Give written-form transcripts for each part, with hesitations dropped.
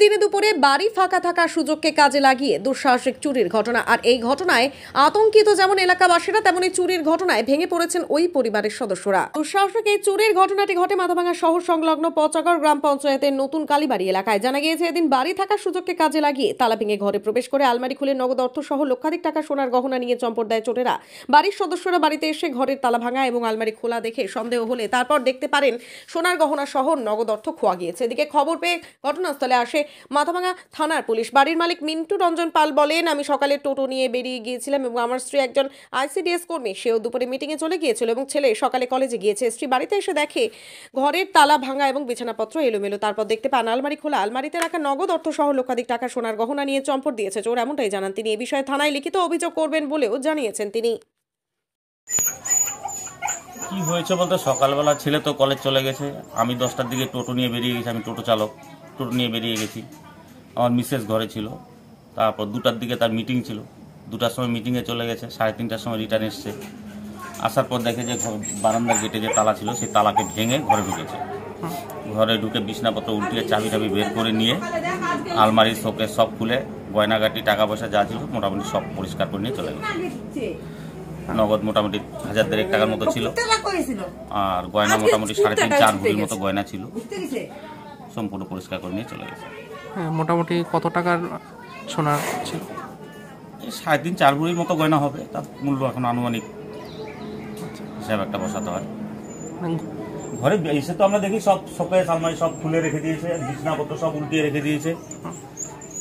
দিনে দুপুরে বাড়ি ফাঁকা থাকার সুযোগকে কাজে লাগিয়ে দুঃসাহসিক চুরির ঘটনা। আর এই ঘটনায় আতঙ্কিত যেমন এলাকাবাসীরা, তেমনি চুরির ঘটনায় ভেঙে পড়েছেন ওই পরিবারের সদস্যরা। দুঃসাহসিক এই চুরির ঘটনাটি ঘটে মাথাভাঙা শহর সংলগ্ন পচাগড় গ্রাম পঞ্চায়েতের নতুন কালীবাড়ি এলাকায়। জানা গিয়েছে, এদিন বাড়ি থাকার সুযোগকে কাজে লাগিয়ে তালা ভেঙে ঘরে প্রবেশ করে আলমারি খুলে নগদ অর্থ সহ লক্ষাধিক টাকা সোনার গহনা নিয়ে চম্পট দেয় চোরেরা। বাড়ির সদস্যরা বাড়িতে এসে ঘরের তালা ভাঙা এবং আলমারি খোলা দেখে সন্দেহ হলে তারপর দেখতে পারেন সোনার গহনা সহ নগদ অর্থ খোয়া গিয়েছে। এদিকে খবর পেয়ে ঘটনাস্থলে আসে মাথাভাঙা থানার পুলিশ। বাড়ির মালিক মিন্টু রঞ্জন পাল বলেন, আমি সকালে টোটো নিয়ে বেরিয়ে গিয়েছিলাম এবং আমার স্ত্রী একজন আইসিডিএস কর্মী, সেও দুপুরে মিটিংয়ে চলে গিয়েছিল এবং ছেলে সকালে কলেজে গিয়েছে। স্ত্রী বাড়িতে এসে দেখে ঘরের তালা ভাঙা এবং বিছানাপত্র এলোমেলো। তারপর দেখতে পান আলমারি খোলা, আলমারিতে রাখা নগদ অর্থ সহ লক্ষাধিক টাকা সোনার গহনা নিয়ে চম্পট দিয়েছে চোর, এমনটাই জানান তিনি। এ বিষয়ে থানায় লিখিত অভিযোগ করবেন বলেও জানিয়েছেন তিনি। কি হয়েছে বলতে, সকালবেলা ছেলে তো কলেজ চলে গেছে, আমি 10টার দিকে টোটো নিয়ে বেরিয়ে গেছি, আমি টোটো চালক, টোটো নিয়ে বেরিয়ে গেছি। আমার মিসেস ঘরে ছিল। তারপর 2টার দিকে তার মিটিং ছিল, 2টার সময় মিটিংয়ে চলে গেছে, 3:30টার সময় রিটার্ন এসছে। আসার পর দেখে যে বারান্দার গেটে যে তালা ছিল সেই তালাকে ভেঙে ঘরে ঢুকেছে। ঘরে ঢুকে বিছনাপত্র উল্টিয়ে চাবি বের করে নিয়ে আলমারি শোকেস সব খুলে গয়নাগাটি টাকা পয়সা যা ছিল মোটামুটি সব পরিষ্কার করে নিয়ে চলে গেছে। নগদ মোটামুটি 1000 টাকার মতো ছিল, আর গয়না মোটামুটি 3.5-4 ভরির মতো গয়না ছিল, সম্পূর্ণ পরিষ্কার করে নিয়ে চলে গেছে। মোটামুটি কত টাকার সোনা ছিল? 3.5-4 ভরির মতো গয়না হবে, তার মূল্য এখন আনুমানিক হিসাব একটা বসাতে হয়। ঘরে এসে তো আমরা দেখি সব শোকেস আলমারি সব খুলে রেখে দিয়েছে, বিছনাপত্র সব উল্টিয়ে রেখে দিয়েছে।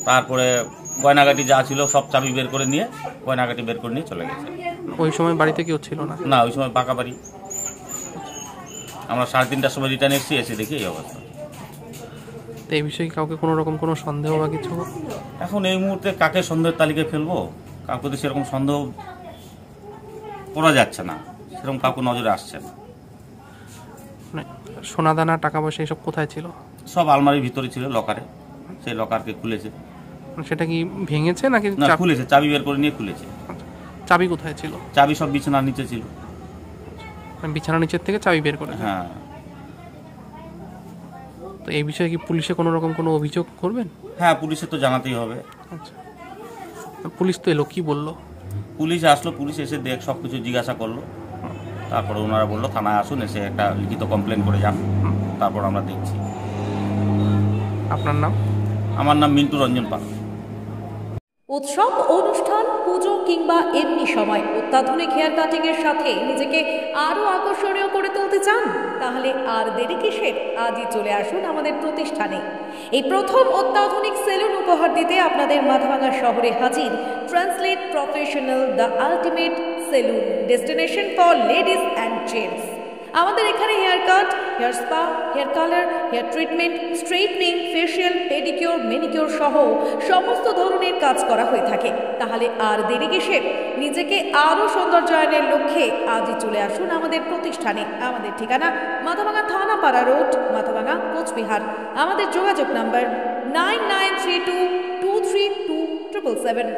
তারপরে গয়নাগাটি যা ছিল সব চাবি বের করে নিয়ে গয়নাগাটি বের করে নিয়ে চলে গেছে। ওই সময় বাড়িতে কেউ ছিল না? না, ওই সময় পাকা বাড়ি। আমরা 3:30টার সময় রিটার্ন এসেছি, এসে দেখি এই অবস্থা। তো এই বিষয়ে কাউকে কোনো রকম কোনো সন্দেহ বা কিছু? এখন এই মুহূর্তে কাকে সন্দেহের তালিকায় ফেলবো, কাউকে তো সেরকম সন্দেহ করা যাচ্ছে না, সেরকম কাউকে নজরে আসছে না। সোনা দানা টাকা পয়সা এসব কোথায় ছিল? সব আলমারির ভিতরে ছিল, লকারে। সেই লকারকে খুলেছে। সেটা কি ভেঙেছে নাকি? না, খুলেছে, চাবি বের করে নিয়ে খুলেছে। চাবি কোথায় ছিল? চাবি সব বিছানার নিচে ছিল। বিছানার নিচের থেকে চাবি বের করে? হ্যাঁ। তো এই বিষয়ে কি পুলিশে কোনো রকম কোনো অভিযোগ করবেন? হ্যাঁ, পুলিশে তো জানাতেই হবে। আচ্ছা, পুলিশ তো এলো, কি বললো? পুলিশ আসলো, পুলিশ এসে সবকিছু জিজ্ঞাসা করলো। তারপরে ওনারা বললো থানায় আসুন, এসে একটা লিখিত কমপ্লেন করে যান, তারপর আমরা দেখছি। আপনার নাম? আমার নাম মিন্টু রঞ্জন পাল। উৎসব, অনুষ্ঠান, পুজো কিংবা এমনি সময় অত্যাধুনিক হেয়ার কাটিং এর সাথে নিজেকে আরো আকর্ষণীয় করে তুলতে চান? তাহলে আর দেরি কিসের? আজই চলে আসুন আমাদের প্রতিষ্ঠানে। এই প্রথম অত্যাধুনিক সেলুন উপহার দিতে আপনাদের মাথাভাঙা শহরে হাজির translate professional, the ultimate salon, destination for ladies and gents. আমাদের এখানে hair cut, hair spa, hair colour, hair treatment, straightening, facial, pedicure, manicure সহ সমস্ত ধরনের কাজ করা হয়ে থাকে। তাহলে আর দেরি কিসের? নিজেকে আরও সৌন্দর্যায়নের লক্ষ্যে আজই চলে আসুন আমাদের প্রতিষ্ঠানে। আমাদের ঠিকানা মাথাভাঙা থানাপাড়া রোড, মাথাভাঙা, কোচবিহার। আমাদের যোগাযোগ নাম্বার 9932232777।